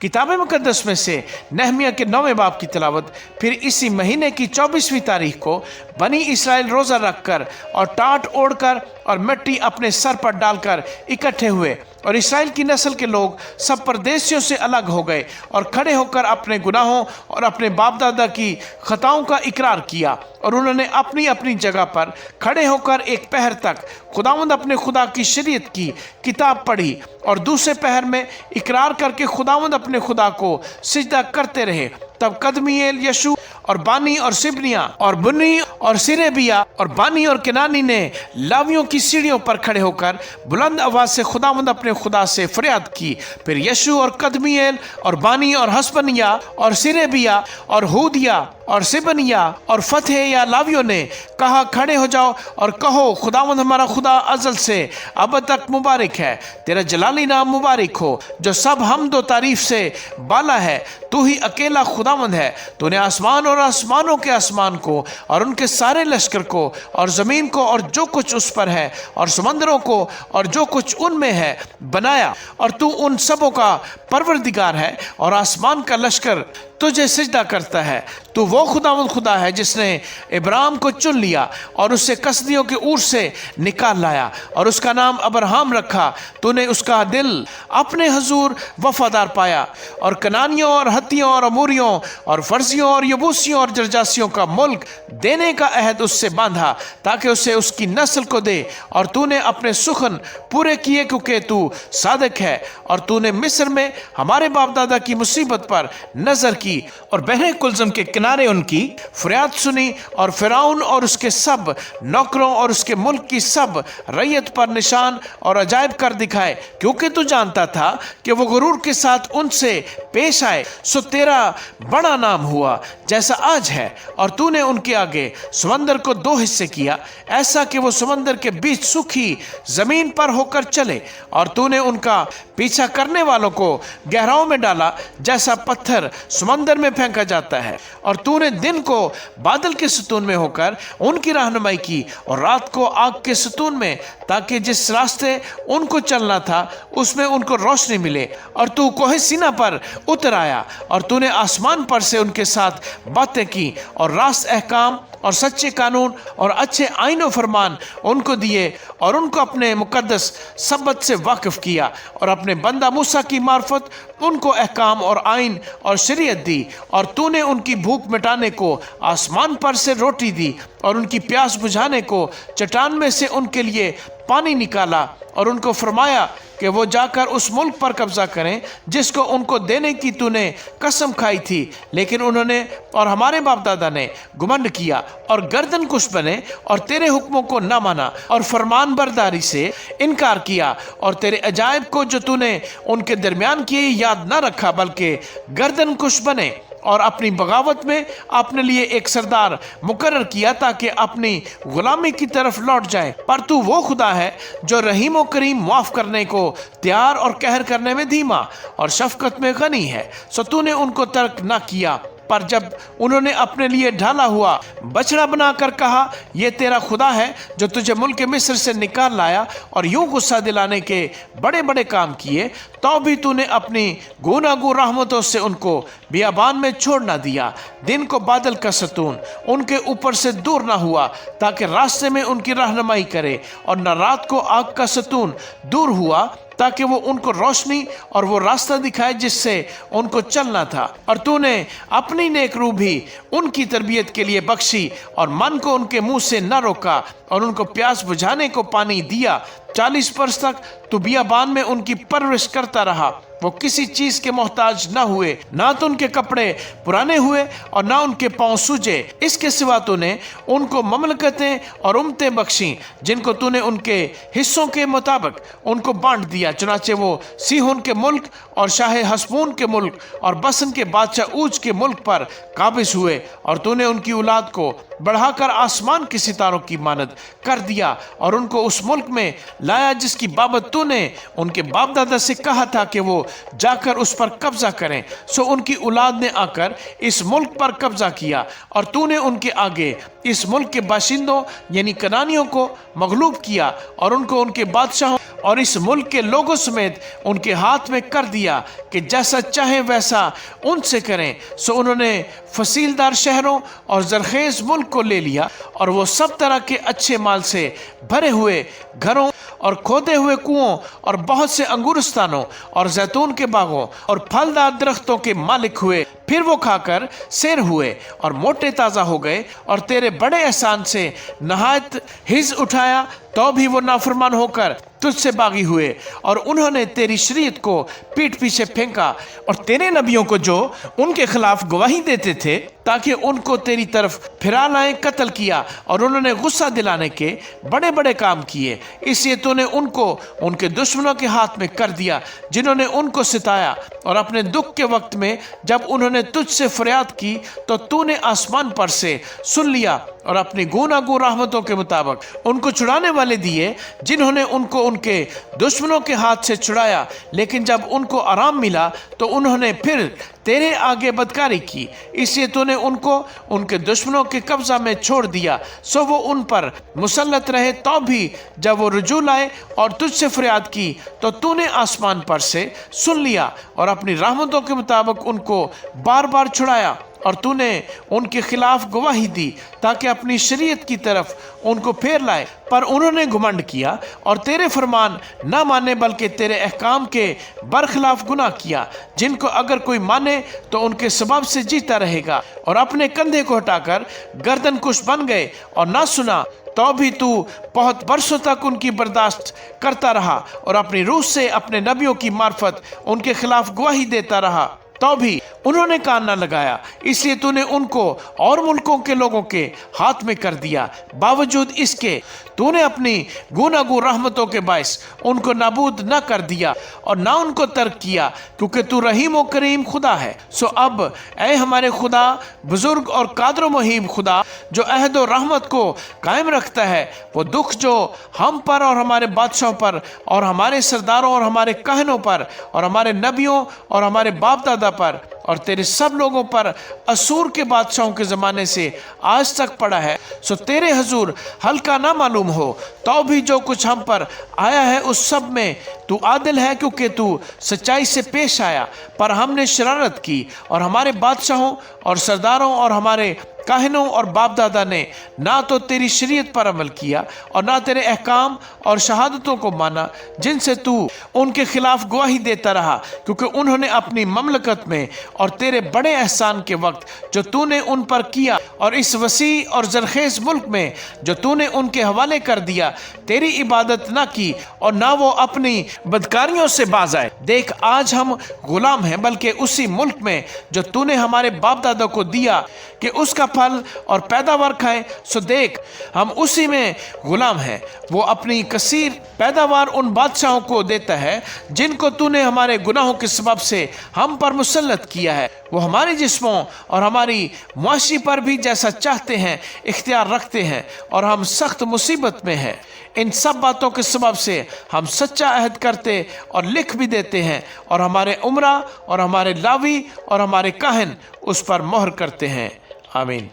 किताब मुकद्दस में से नहमिया के 9वें बाब की तिलावत। फिर इसी महीने की 24वीं तारीख को बनी इसराइल रोज़ा रखकर और टाट ओढ़कर और मिट्टी अपने सर पर डालकर इकट्ठे हुए, और इसराइल की नस्ल के लोग सब परदेशियों से अलग हो गए और खड़े होकर अपने गुनाहों और अपने बाप दादा की खताओं का इकरार किया, और उन्होंने अपनी अपनी जगह पर खड़े होकर एक पहर तक खुदावंद अपने खुदा की शरीयत की किताब पढ़ी, और दूसरे पहर में इकरार करके खुदावंद अपने खुदा को सिजदा करते रहे। तब कदमीएल, यशू और बानी और सिबनिया और बुनी और सिरेबिया और बानी और केनानी ने लावियों की सीढ़ियों पर खड़े होकर बुलंद आवाज से खुदावंद अपने खुदा से फरियाद की। फिर यशू और कदमीएल और बानी और हसबनिया और सिरेबिया और हूदिया और सिबनिया और फतेह या लावियों ने कहा, खड़े हो जाओ और कहो, खुदावंद हमारा खुदा अजल से अब तक मुबारक है, तेरा जलाली नाम मुबारक हो, जो सब हमदो तारीफ से बाला है। तू ही अकेला खुदावंद है, तूने आसमान और आसमानों के आसमान को और उनके सारे लश्कर को और ज़मीन को और जो कुछ उस पर है और समंदरों को और जो कुछ उनमें है बनाया, और तू उन सबों का परवरदिगार है, और आसमान का लश्कर तुझे सिजदा करता है। तू वो खुदावंद खुदा है जिसने इब्राहिम को चुन लिया और उससे कसदियों के ऊर से निकाल लाया और उसका नाम अब्राहम रखा। तूने उसका दिल अपने हजूर वफादार पाया, और कनानियों और हत्तियों और अमूरियों और फर्जियों और यबूसियों और जरजासियों का मुल्क देने का अहद उससे बांधा, ताकि उसे उसकी नस्ल को दे। और तूने अपने सुखन पूरे किए, क्योंकि तू सादिक है, और तूने मिस्र में हमारे बाप दादा की मुसीबत पर नजर की और बहरे कुलजम के किनारे उनकी फरियाद सुनी, और फिरौन और उसके सब नौकरों और उसके मुल्क की सब रैयत पर निशान और अजायब कर दिखाए, क्योंकि तू जानता था कि वो गुरूर के साथ उनसे पेश आए। सो तेरा बड़ा नाम हुआ जैसा आज है, और तूने उनके आगे समंदर को 2 हिस्से किया, ऐसा कि वो समंदर के बीच सूखी जमीन पर होकर चले, और तूने उनका पीछा करने वालों को गहराओं में डाला, जैसा पत्थर समंदर में फेंका जाता है। और तूने दिन को बादल के सतून में होकर उनकी रहनुमाई की, और रात को आग के सतून में, ताकि जिस रास्ते उनको चलना था उसमें उनको रोशनी मिले। और तू कोहे सीना पर उतर आया, और तूने आसमान पर से उनके साथ बातें की, और रास्त अहकाम और सच्चे कानून और अच्छे आईन व फरमान उनको दिए, और उनको अपने मुकद्दस सब्बत से वाकिफ किया, और अपने बंदा मूसा की मार्फत उनको अहकाम और आइन और शरीयत दी। और तूने उनकी भूख मिटाने को आसमान पर से रोटी दी, और उनकी प्यास बुझाने को चट्टान में से उनके लिए पानी निकाला, और उनको फरमाया कि वो जाकर उस मुल्क पर कब्जा करें जिसको उनको देने की तूने कसम खाई थी। लेकिन उन्होंने और हमारे बाप दादा ने घमंड किया और गर्दन कुश बने, और तेरे हुक्मों को न माना और फरमान बरदारी से इनकार किया, और तेरे अजायब को जो तूने उनके दरमियान किए याद न रखा, बल्कि गर्दन कुश बने, और अपनी बगावत में अपने लिए एक सरदार मुकर्रर किया, ताकि अपनी गुलामी की तरफ लौट जाए। पर तू वो खुदा है जो रहीम और करीम, माफ करने को तैयार और कहर करने में धीमा और शफकत में गनी है। सो तूने उनको तर्क न किया, पर जब उन्होंने अपने लिए ढाला हुआ बछड़ा बनाकर कहा, ये तेरा खुदा है जो तुझे मुल्क मिस्र से निकाल लाया, और यूं गुस्सा दिलाने के बड़े बड़े काम किए, तो भी तूने अपनी गुनागू रहमतों से उनको बियाबान में छोड़ ना दिया। दिन को बादल का सतून उनके ऊपर से दूर ना हुआ, ताकि रास्ते में उनकी रहनुमाई करे, और न रात को आग का सतून दूर हुआ, ताकि वो उनको रोशनी और वो रास्ता दिखाए जिससे उनको चलना था। और तूने अपनी नेक रूह भी उनकी तरबियत के लिए बख्शी, और मन को उनके मुंह से न रोका, और उनको प्यास बुझाने को पानी दिया। 40 वर्ष तक तू बियाबान में उनकी परवरिश करता रहा, वो किसी चीज के मोहताज न हुए, ना तो उनके कपड़े पुराने हुए और ना उनके पांव सूजे। इसके सिवा तूने उनको ममलकतें और उम्मतें बख्शी, जिनको तूने उनके हिस्सों के मुताबिक उनको बांट दिया। चुनाचे वो सीहोन के मुल्क और शाह हसमून के मुल्क और बसन के बादशाह ऊज के मुल्क पर काबिज हुए, और तूने उनकी औलाद को बढ़ाकर आसमान के सितारों की मानद कर दिया, और उनको उस मुल्क में लाया जिसकी बाबत तूने उनके बाप दादा से कहा था कि वो जाकर उस पर कब्जा करें। सो उनकी औलाद ने आकर इस मुल्क पर कब्जा किया, और तूने उनके आगे इस मुल्क के बाशिंदों यानी कनानियों को मगलूब किया, और उनको उनके बादशाहों اور اس मुल्क के लोगों समेत उनके हाथ में कर दिया कि जैसा चाहे वैसा उनसे करें। सो उन्होंने फसीलदार शहरों और जरखेज मुल्क को ले लिया और वो सब तरह के अच्छे माल से भरे हुए घरों और खोदे हुए कुओं और बहुत से अंगूरस्तानों और जैतून के बागों और फलदार दरख्तों के मालिक हुए। फिर वो खाकर सैर हुए और मोटे ताज़ा हो गए और तेरे बड़े एहसान से नहायत हिज उठाया, तो भी वो नाफरमान होकर तुझसे बागी हुए और उन्होंने तेरी शरीयत को पीठ पीछे फेंका और तेरे नबियों को जो उनके खिलाफ गवाही देते थे ताकि उनको तेरी तरफ फिरा लाएं कत्ल किया और उन्होंने गुस्सा दिलाने के बड़े बड़े काम किए। इसलिए तूने उनको उनके दुश्मनों के हाथ में कर दिया जिन्होंने उनको सिताया और अपने दुख के वक्त में जब उन्होंने तुझसे फरियाद की तो तूने आसमान पर से सुन लिया और अपनी गूनागू रहमतों के मुताबिक उनको छुड़ाने वाले दिए जिन्होंने उनको उनके दुश्मनों के हाथ से छुड़ाया। लेकिन जब उनको आराम मिला तो उन्होंने फिर तेरे आगे बदकारी की, इसलिए तूने उनको उनके दुश्मनों के कब्जा में छोड़ दिया। सो वो उन पर मुसल्लत रहे, तो भी जब वो रुजू लाए और तुझसे फरियाद की तो तूने आसमान पर से सुन लिया और अपनी रहमतों के मुताबिक उनको बार बार छुड़ाया और तूने उनके खिलाफ गवाही दी ताकि अपनी शरीयत की तरफ उनको फेर लाए। पर उन्होंने घमंड किया और तेरे फरमान न माने बल्कि तेरे अहकाम के बरखिलाफ गुनाह किया, जिनको अगर कोई माने तो उनके सबब से जीता रहेगा। और अपने कंधे को हटाकर गर्दन कुश बन गए और ना सुना, तो भी तू बहुत बरसों तक उनकी बर्दाश्त करता रहा और अपनी रूह से अपने नबियों की मार्फत उनके खिलाफ गवाही देता रहा, तो भी उन्होंने कान न लगाया। इसलिए तूने उनको और मुल्कों के लोगों के हाथ में कर दिया। बावजूद इसके तूने अपनी गुनागू रहमतों के बायस उनको नाबूद न कर दिया और ना उनको तर्क किया, क्योंकि तू रहीम और करीम खुदा है। सो अब ऐ हमारे खुदा, बुजुर्ग और कादर मुहीब खुदा, जो अहद और रहमत को कायम रखता है, वो दुख जो हम पर और हमारे बादशाहों पर और हमारे सरदारों और हमारे कहनों पर और हमारे नबियों और हमारे बाप दादा पर और तेरे सब लोगों पर असूर के बादशाहों के ज़माने से आज तक पड़ा है, सो तेरे हजूर हल्का ना मालूम हो, तो भी जो कुछ हम पर आया है उस सब में तू आदिल है, क्योंकि तू सच्चाई से पेश आया। पर हमने शरारत की और हमारे बादशाहों और सरदारों और हमारे काहिनों और बाप दादा ने ना तो तेरी शरीयत पर अमल किया और ना तेरे अहकाम और शहादतों को माना जिनसे तू उनके खिलाफ गवाही देता रहा, क्योंकि उन्होंने अपनी ममलकत में और तेरे बड़े एहसान के वक्त जो तूने उन पर किया और इस वसी और जरखेज मुल्क में जो तूने उनके हवाले कर दिया, तेरी इबादत ना की और ना वो अपनी बदकारियों से बाज आए। देख, आज हम गुलाम हैं, बल्कि उसी मुल्क में जो तूने हमारे बाप दादा को दिया कि उसका फल और पैदावार खाए। सो देख, हम उसी में गुलाम हैं। वो अपनी कसीर पैदावार उन बादशाहों को देता है जिनको तूने हमारे गुनाहों के सबब से हम पर मुसल्लत किया है। वो हमारे जिस्मों और हमारी मुआशी पर भी जैसा चाहते हैं इख्तियार रखते हैं और हम सख्त मुसीबत में हैं। इन सब बातों के सबब से हम सच्चा अहद करते और लिख भी देते हैं और हमारे उमरा और हमारे लावी और हमारे काहिन उस पर मोहर करते हैं। आमीन।